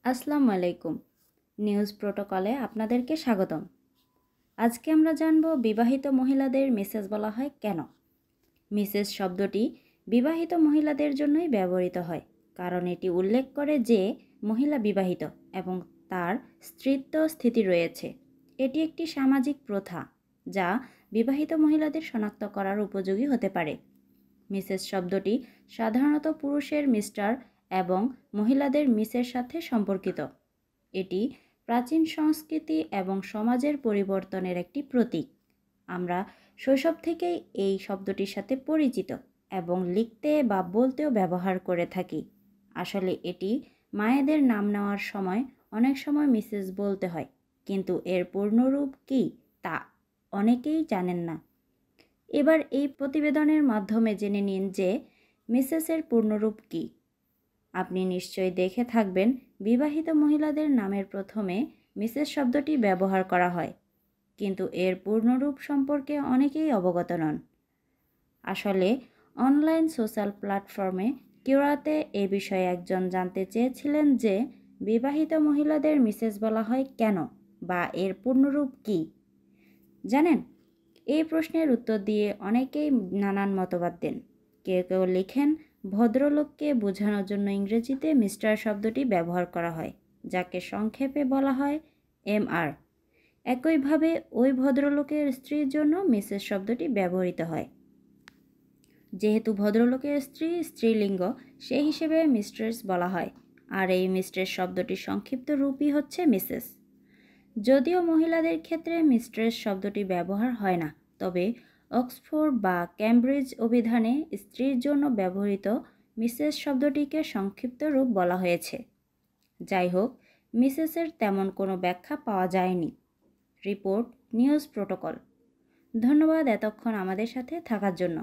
আসসালামু আলাইকুম। নিউজ প্রোটোকলে আপনাদেরকে স্বাগতম। আজকে আমরা জানব বিবাহিত মহিলাদের মিসেস বলা হয় কেন। মিসেস শব্দটি বিবাহিত মহিলাদের জন্যই ব্যবহৃত হয়, কারণ এটি উল্লেখ করে যে মহিলা বিবাহিত এবং তার স্ত্রীত্ব স্থিতি রয়েছে। এটি একটি সামাজিক প্রথা যা বিবাহিত মহিলাদের শনাক্ত করার উপযোগী হতে পারে। মিসেস শব্দটি সাধারণত পুরুষের মিস্টার এবং মহিলাদের মিসের সাথে সম্পর্কিত। এটি প্রাচীন সংস্কৃতি এবং সমাজের পরিবর্তনের একটি প্রতীক। আমরা শৈশব থেকেই এই শব্দটির সাথে পরিচিত এবং লিখতে বা বলতেও ব্যবহার করে থাকি। আসলে এটি মায়েদের নাম নেওয়ার সময় অনেক সময় মিসেস বলতে হয়, কিন্তু এর পূর্ণরূপ কী তা অনেকেই জানেন না। এবার এই প্রতিবেদনের মাধ্যমে জেনে নিন যে মিসেসের পূর্ণরূপ কী। আপনি নিশ্চয়ই দেখে থাকবেন বিবাহিত মহিলাদের নামের প্রথমে মিসেস শব্দটি ব্যবহার করা হয়, কিন্তু এর পূর্ণরূপ সম্পর্কে অনেকেই অবগত নন। আসলে অনলাইন সোশ্যাল প্ল্যাটফর্মে কিউরাতে এ বিষয়ে একজন জানতে চেয়েছিলেন যে বিবাহিত মহিলাদের মিসেস বলা হয় কেন বা এর পূর্ণরূপ কী। জানেন, এই প্রশ্নের উত্তর দিয়ে অনেকেই নানান মতবাদ দেন। কেউ কেউ লিখেন ভদ্রলোককে বোঝানোর জন্য ইংরেজিতে মিস্টার শব্দটি ব্যবহার করা হয়, যাকে সংক্ষেপে বলা হয় MR। একইভাবে ওই ভদ্রলোকের স্ত্রীর জন্য মিসেস শব্দটি ব্যবহৃত হয়। যেহেতু ভদ্রলোকের স্ত্রী স্ত্রীলিঙ্গ, সেই হিসেবে মিস্ট্রেস বলা হয়, আর এই মিস্ট্রেস শব্দটির সংক্ষিপ্ত রূপই হচ্ছে মিসেস। যদিও মহিলাদের ক্ষেত্রে মিস্ট্রেস শব্দটি ব্যবহার হয় না, তবে অক্সফোর্ড বা ক্যামব্রিজ অভিধানে স্ত্রীর জন্য ব্যবহৃত মিসেস শব্দটিকে সংক্ষিপ্ত রূপ বলা হয়েছে। যাই হোক, মিসেসের তেমন কোনো ব্যাখ্যা পাওয়া যায়নি। Report news protocol. ধন্যবাদ এতক্ষণ আমাদের সাথে থাকার জন্য।